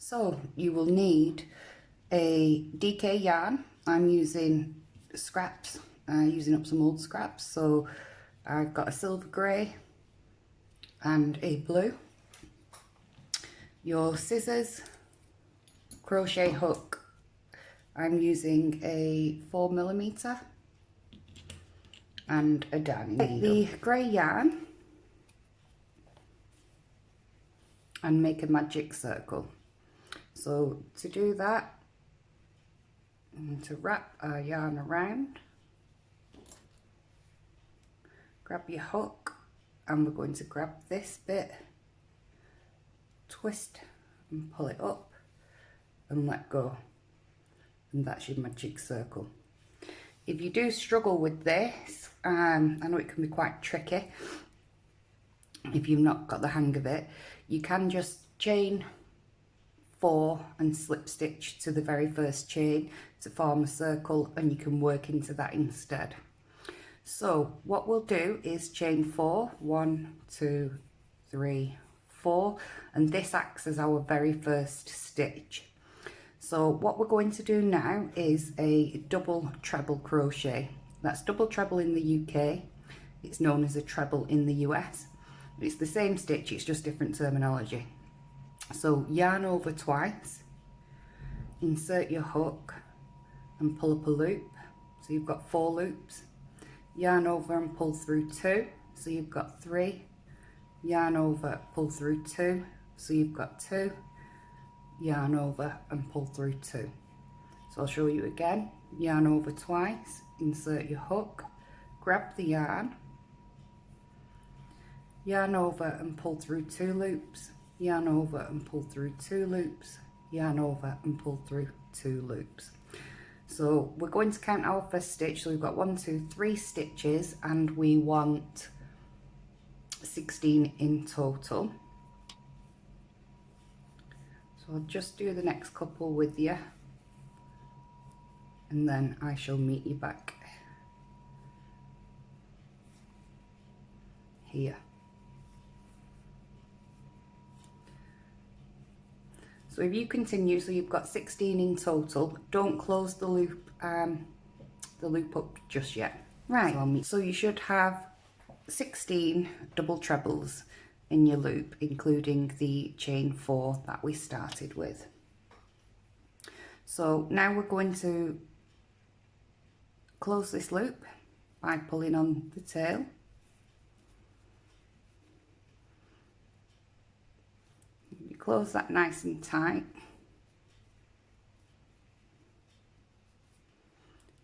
So you will need a DK yarn. I'm using scraps, using up some old scraps. So I've got a silver grey and a blue. Your scissors, crochet hook. I'm using a 4mm and a darning needle. Take the grey yarn and make a magic circle. So to do that, I'm going to wrap our yarn around, grab your hook, and we're going to grab this bit, twist and pull it up and let go, and that's your magic circle. If you do struggle with this, I know it can be quite tricky if you've not got the hang of it, you can just chain 4 and slip stitch to the very first chain to form a circle, and you can work into that instead. So what we'll do is chain 4, 1, 2, 3, 4, and this acts as our very first stitch. So what we're going to do now is a double treble crochet. That's double treble in the UK, it's known as a treble in the US. It's the same stitch, it's just different terminology. So yarn over twice, insert your hook and pull up a loop, so you've got 4 loops. Yarn over and pull through 2, so you've got 3. Yarn over, pull through 2, so you've got 2. Yarn over and pull through 2. So I'll show you again. Yarn over twice, insert your hook, grab the yarn, yarn over and pull through 2 loops, yarn over and pull through 2 loops, yarn over and pull through 2 loops. So we're going to count our first stitch. So we've got 1, 2, 3 stitches, and we want 16 in total. So I'll just do the next couple with you, and then I shall meet you back here. So if you continue, so you've got 16 in total, don't close the loop up just yet. Right, so you should have 16 double trebles in your loop, including the chain 4 that we started with. So now we're going to close this loop by pulling on the tail. You close that nice and tight.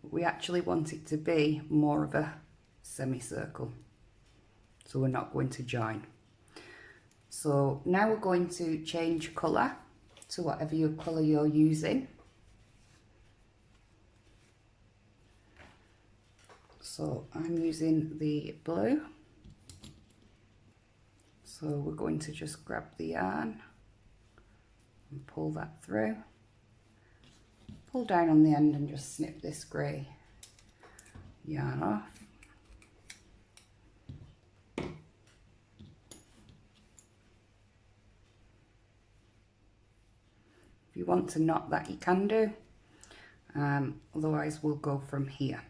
We actually want it to be more of a semicircle, so we're not going to join. So now we're going to change colour to whatever your colour you're using. So I'm using the blue. So we're going to just grab the yarn and pull that through. Pull down on the end and just snip this grey yarn off. If you want to knot that, you can do, otherwise we'll go from here.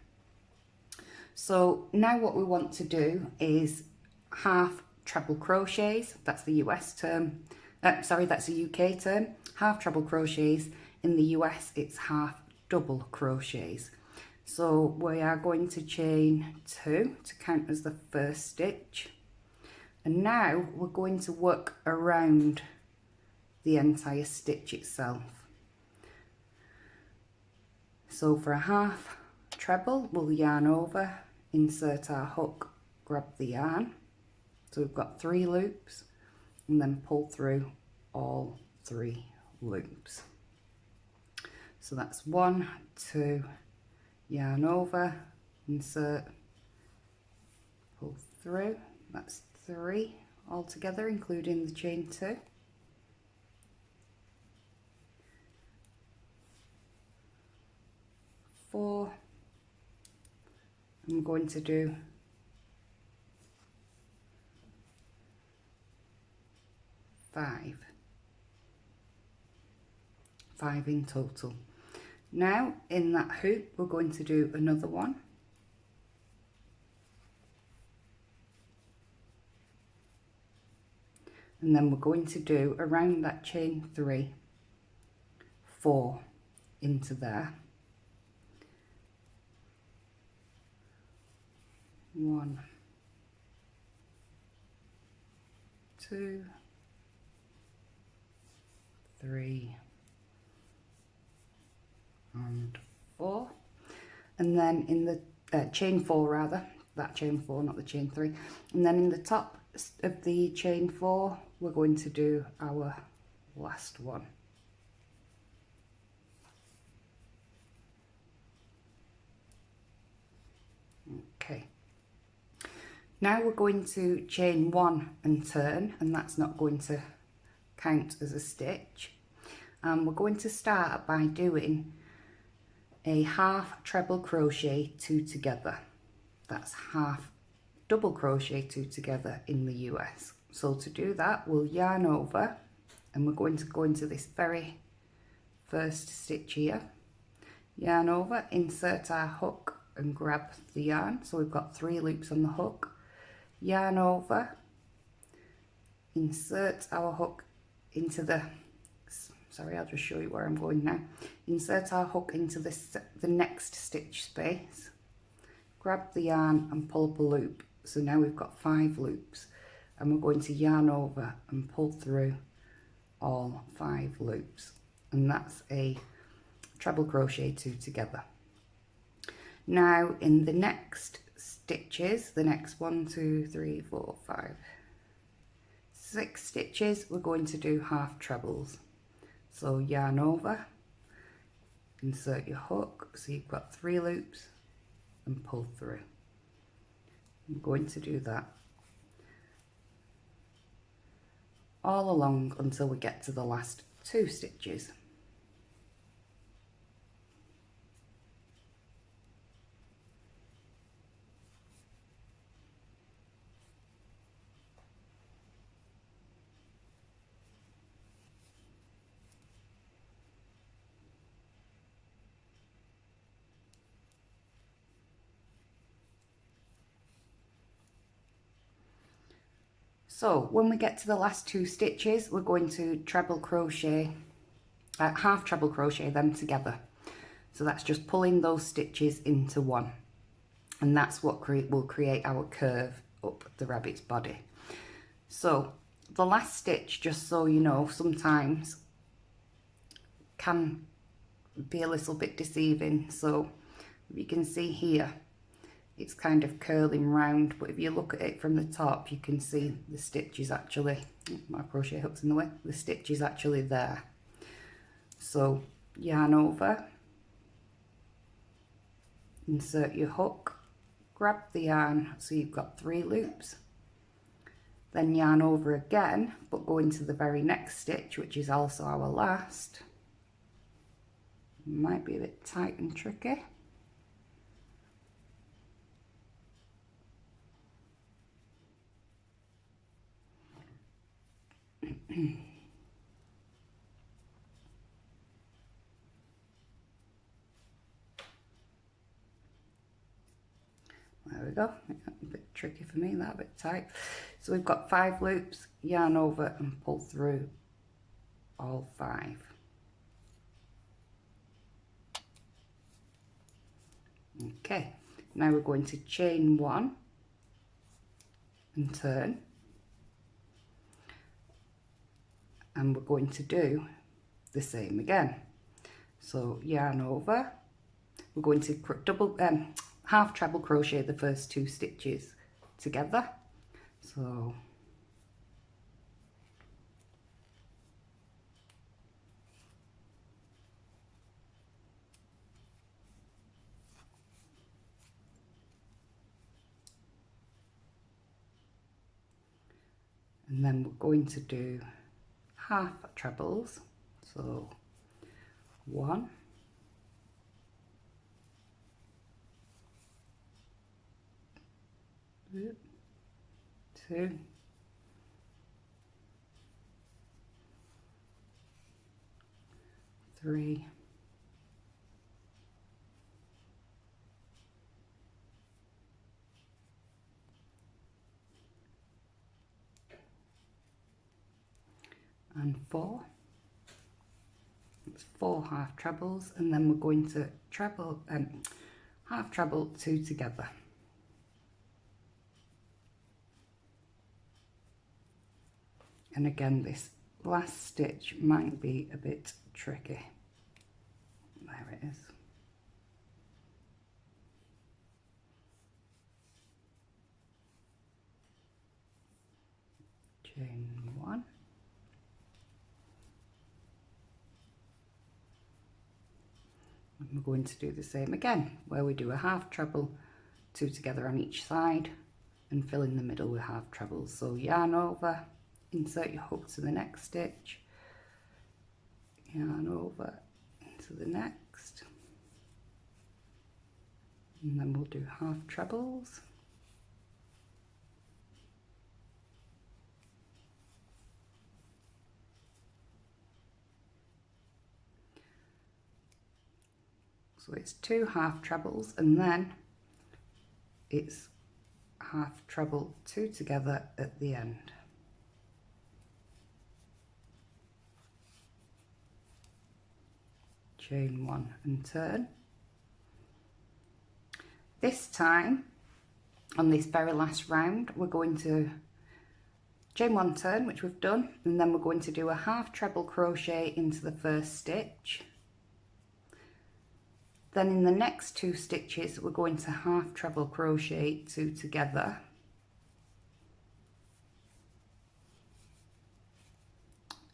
So now what we want to do is half treble crochets. That's the US term, sorry, that's a UK term. Half treble crochets. In the US it's half double crochets. So we are going to chain 2 to count as the first stitch, and now we're going to work around the entire stitch itself. So for a half treble, we'll yarn over, insert our hook, grab the yarn. So we've got 3 loops, and then pull through all 3 loops. So that's 1, 2, yarn over, insert, pull through. That's 3 altogether, including the chain 2. Four. I'm going to do 5. 5 in total. Now in that hoop we're going to do another one, and then we're going to do around that chain 3 4 into there. 1, 2, 3 and 4, and then in the chain 4 rather, that chain 4, not the chain 3, and then in the top of the chain 4 we're going to do our last one. Okay, now we're going to chain 1 and turn, and that's not going to count as a stitch. We're going to start by doing a half treble crochet 2 together. That's half double crochet 2 together in the US. So to do that, we'll yarn over, and we're going to go into this very first stitch here, yarn over, insert our hook and grab the yarn. So we've got 3 loops on the hook, yarn over, insert our hook into the, sorry, I'll just show you where I'm going now. Insert our hook into the next stitch space, grab the yarn and pull up a loop. So now we've got 5 loops, and we're going to yarn over and pull through all 5 loops, and that's a treble crochet 2 together. Now in the next stitches, the next 1, 2, 3, 4, 5, 6 stitches, we're going to do half trebles. So yarn over, insert your hook, so you've got 3 loops, and pull through. I'm going to do that all along until we get to the last 2 stitches. So when we get to the last 2 stitches, we're going to treble crochet, half treble crochet them together. So that's just pulling those stitches into one, and that's what will create our curve up the rabbit's body. So the last stitch, just so you know, sometimes can be a little bit deceiving. So you can see here, it's kind of curling round, but if you look at it from the top, you can see the stitch is actually, my crochet hook's in the way, the stitch is actually there. So yarn over, insert your hook, grab the yarn, so you've got 3 loops, then yarn over again, but go into the very next stitch, which is also our last. Might be a bit tight and tricky. There we go, a bit tricky for me, that a bit tight. So we've got 5 loops, yarn over and pull through all 5. Okay, now we're going to chain 1 and turn, and we're going to do the same again. So yarn over, we're going to half treble crochet the first 2 stitches together. So and then we're going to do half trebles, so 1, 2, 3, and 4. It's 4 half trebles, and then we're going to treble half treble 2 together. And again, this last stitch might be a bit tricky. There it is. Chain 1. And we're going to do the same again, where we do a half treble, 2 together on each side, and fill in the middle with half trebles. So yarn over, insert your hook to the next stitch, yarn over into the next, and then we'll do half trebles. So it's 2 half trebles, and then it's half treble 2 together at the end. Chain 1 and turn. This time, on this very last round, we're going to chain 1 turn, which we've done, and then we're going to do a half treble crochet into the first stitch. Then in the next 2 stitches, we're going to half treble crochet 2 together.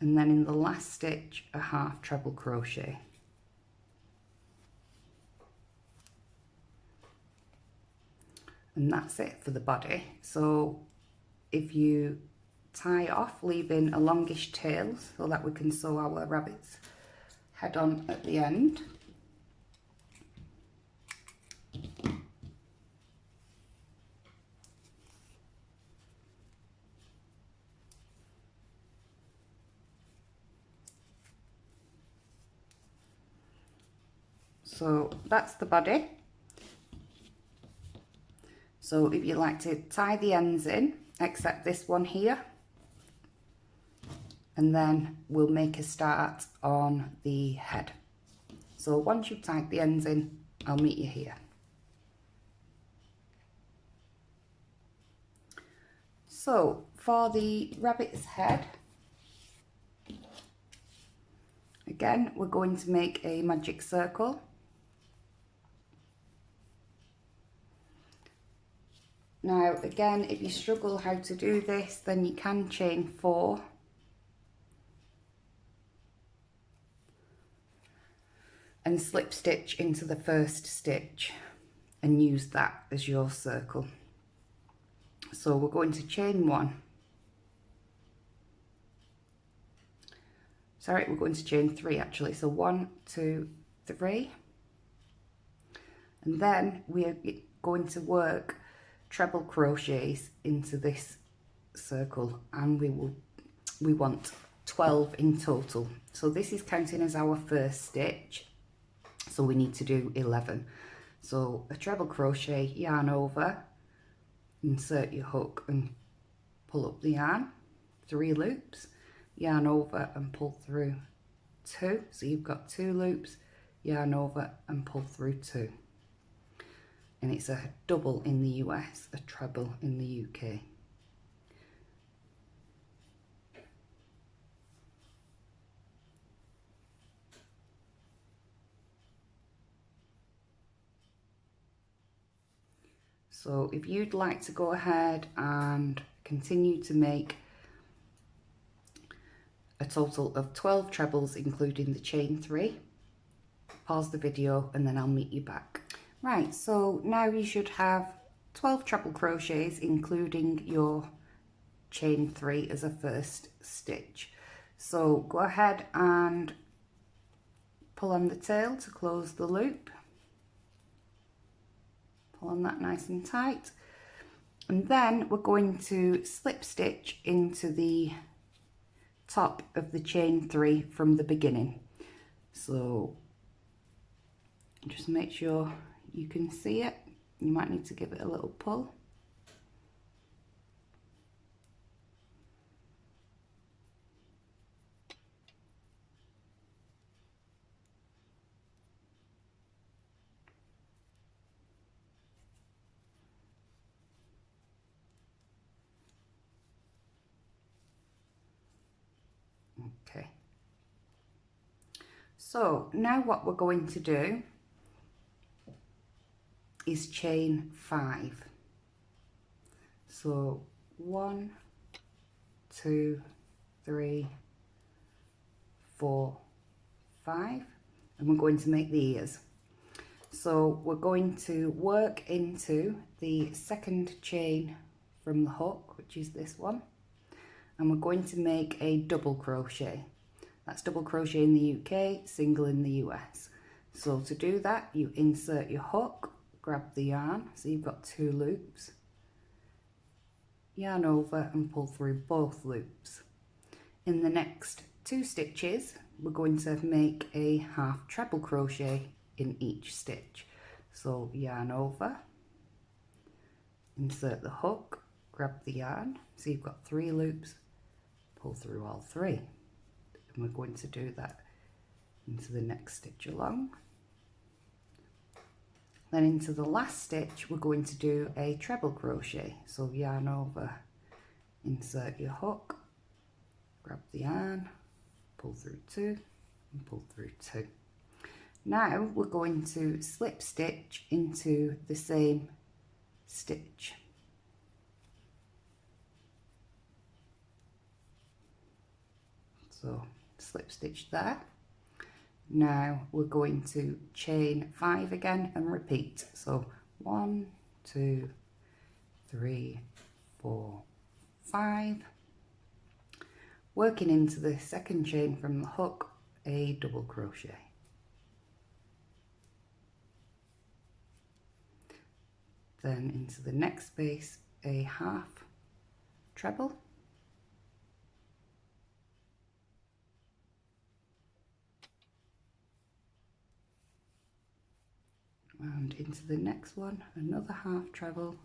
And then in the last stitch, a half treble crochet. And that's it for the body. So if you tie off, leaving a longish tail so that we can sew our rabbit's head on at the end. So that's the body. So if you like to tie the ends in, except this one here, and then we'll make a start on the head. So once you've tied the ends in, I'll meet you here. So for the rabbit's head, again, we're going to make a magic circle. Now again, if you struggle how to do this, then you can chain 4 and slip stitch into the first stitch and use that as your circle. So we're going to chain 1. Sorry, we're going to chain 3 actually. So 1, 2, 3. And then we're going to work treble crochets into this circle, and we want 12 in total. So this is counting as our first stitch, so we need to do 11. So a treble crochet, yarn over, insert your hook and pull up the yarn, 3 loops, yarn over and pull through 2, so you've got 2 loops, yarn over and pull through 2. And it's a double in the US, a treble in the UK. So if you'd like to go ahead and continue to make a total of 12 trebles, including the chain 3, pause the video and then I'll meet you back. Right, so now you should have 12 treble crochets, including your chain 3 as a first stitch. So go ahead and pull on the tail to close the loop. Pull on that nice and tight. And then we're going to slip stitch into the top of the chain 3 from the beginning. So just make sure you can see it. You might need to give it a little pull. Okay. So now what we're going to do is chain 5. So 1, 2, 3, 4, 5, and we're going to make the ears. So we're going to work into the second chain from the hook, which is this one, and we're going to make a double crochet. That's double crochet in the UK, single in the US. So to do that, you insert your hook, grab the yarn, so you've got 2 loops, yarn over and pull through both loops. In the next 2 stitches, we're going to make a half treble crochet in each stitch. So yarn over, insert the hook, grab the yarn, so you've got 3 loops, pull through all 3. And we're going to do that into the next stitch along. Then into the last stitch, we're going to do a treble crochet. So yarn over, insert your hook, grab the yarn, pull through 2 and pull through 2. Now we're going to slip stitch into the same stitch. So slip stitch there. Now we're going to chain 5 again and repeat. So 1, 2, 3, 4, 5. Working into the second chain from the hook, a double crochet. Then into the next space, a half treble. And into the next one, another half treble.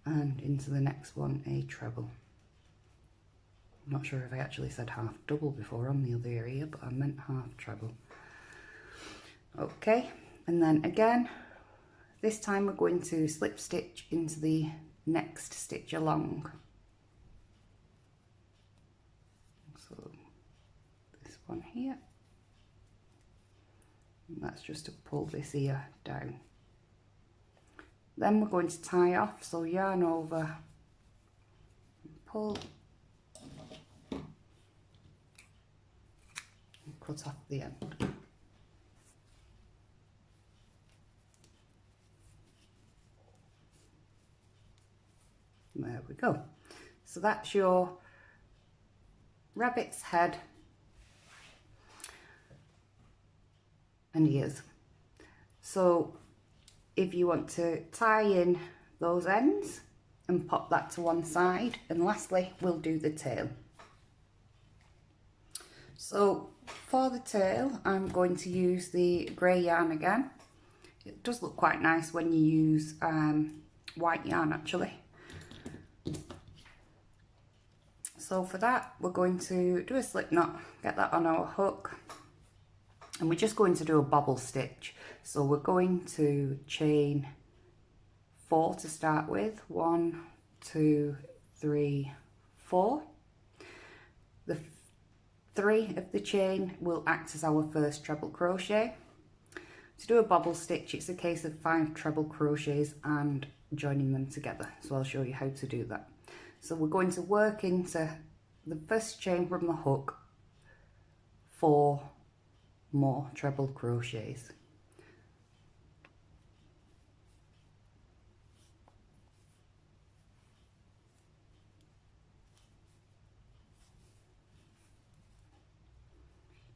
And into the next one, a treble. I'm not sure if I actually said half double before on the other area, but I meant half treble. Okay, and then again, this time we're going to slip stitch into the next stitch along. So this one here, and that's just to pull this ear down. Then we're going to tie off, so yarn over, pull, and cut off the end. There we go. So that's your rabbit's head and ears. So if you want to tie in those ends and pop that to one side, and lastly we'll do the tail. So for the tail, I'm going to use the grey yarn again. It does look quite nice when you use white yarn actually. So for that, we're going to do a slip knot, get that on our hook, and we're just going to do a bobble stitch. So we're going to chain 4 to start with, 1, 2, 3, 4. The 3 of the chain will act as our first treble crochet. To do a bobble stitch, it's a case of 5 treble crochets and joining them together. So I'll show you how to do that. So we're going to work into the first chain from the hook 4 more treble crochets.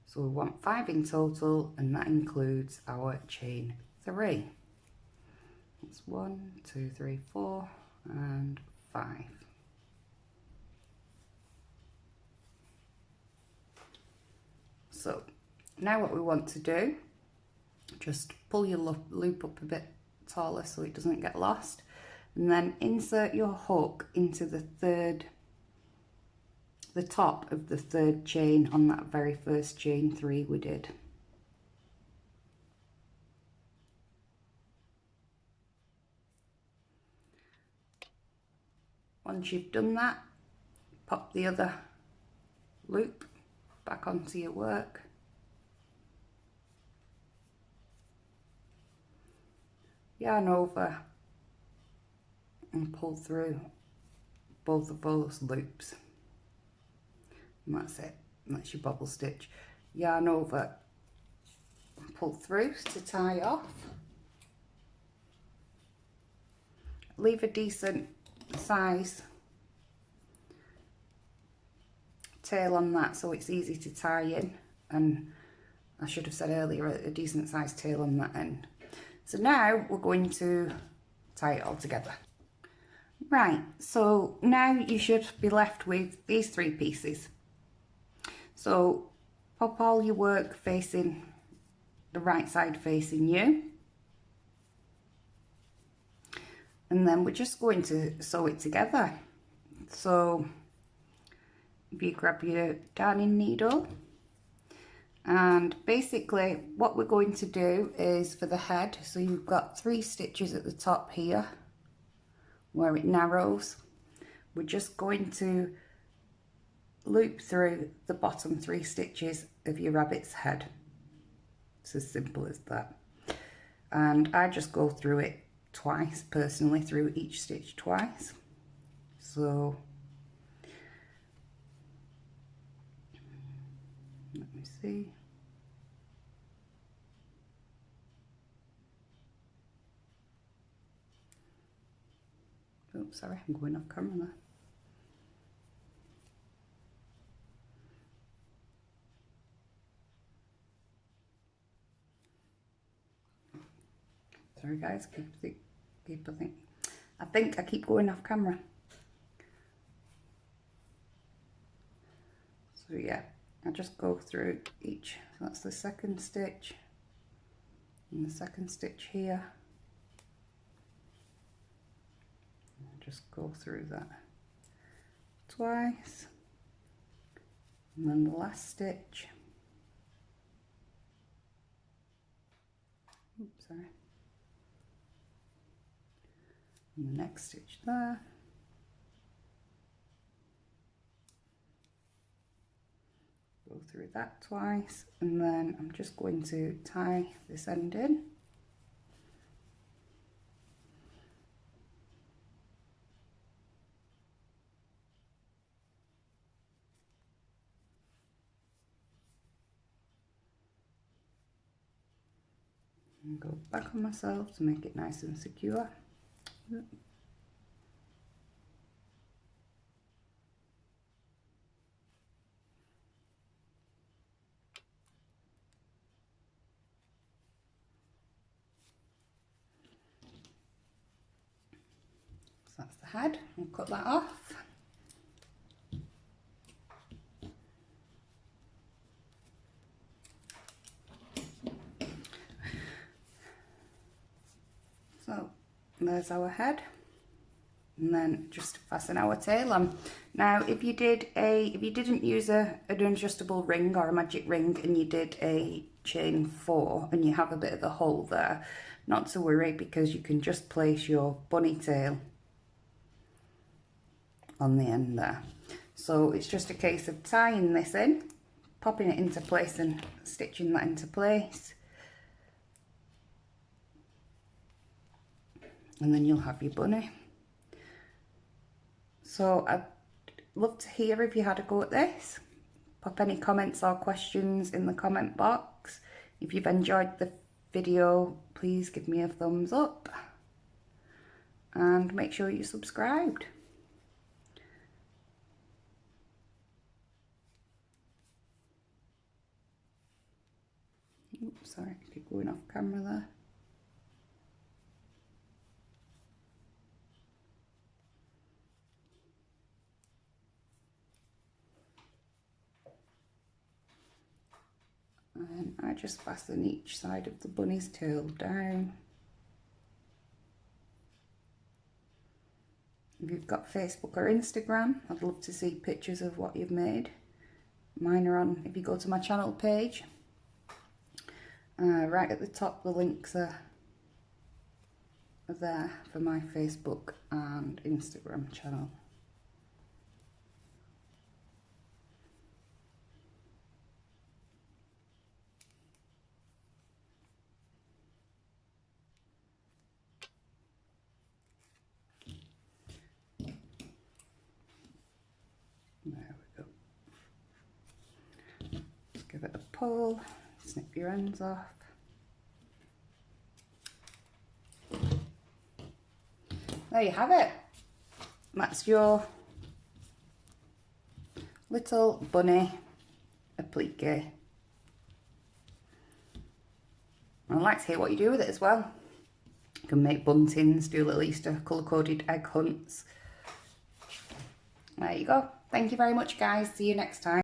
So we want 5 in total, and that includes our chain 3. That's 1, 2, 3, 4 and 5. Now what we want to do, just pull your loop up a bit taller so it doesn't get lost, and then insert your hook into the top of the third chain on that very first chain 3 we did. Once you've done that, pop the other loop back onto your work. Yarn over and pull through both of those loops. And that's it. And that's your bobble stitch. Yarn over and pull through to tie off. Leave a decent size tail on that so it's easy to tie in, and I should have said earlier a decent size tail on that end. So now we're going to tie it all together. Right, so now you should be left with these 3 pieces. So pop all your work facing the right side facing you, and then we're just going to sew it together. So if you grab your darning needle, and basically what we're going to do is for the head, so you've got 3 stitches at the top here where it narrows, we're just going to loop through the bottom 3 stitches of your rabbit's head. It's as simple as that. And I just go through it twice personally, through each stitch twice. So let me see. Oops, sorry, I'm going off camera there. Sorry guys, I think I keep going off camera. So yeah, I just go through each. So that's the second stitch and the second stitch here. Just go through that twice, and then the last stitch. Oops, sorry. And the next stitch there. Go through that twice, and then I'm just going to tie this end in. And go back on myself to make it nice and secure. So that's the head. I'll cut that off. So there's our head, and then just fasten our tail on. Now if you didn't use an adjustable ring or a magic ring and you did a chain 4 and you have a bit of a hole there, not to worry, because you can just place your bunny tail on the end there. So it's just a case of tying this in, popping it into place and stitching that into place. And then you'll have your bunny. So I'd love to hear if you had a go at this. Pop any comments or questions in the comment box. If you've enjoyed the video, please give me a thumbs up. And make sure you're subscribed. Oops, sorry, I keep going off camera there. And I just fasten each side of the bunny's tail down. If you've got Facebook or Instagram, I'd love to see pictures of what you've made. Mine are on, if you go to my channel page, right at the top the links are there for my Facebook and Instagram channel. There we go. Just give it a pull, snip your ends off. There you have it. That's your little bunny applique. I'd like to hear what you do with it as well. You can make buntings, do little Easter colour-coded egg hunts. There you go. Thank you very much, guys. See you next time.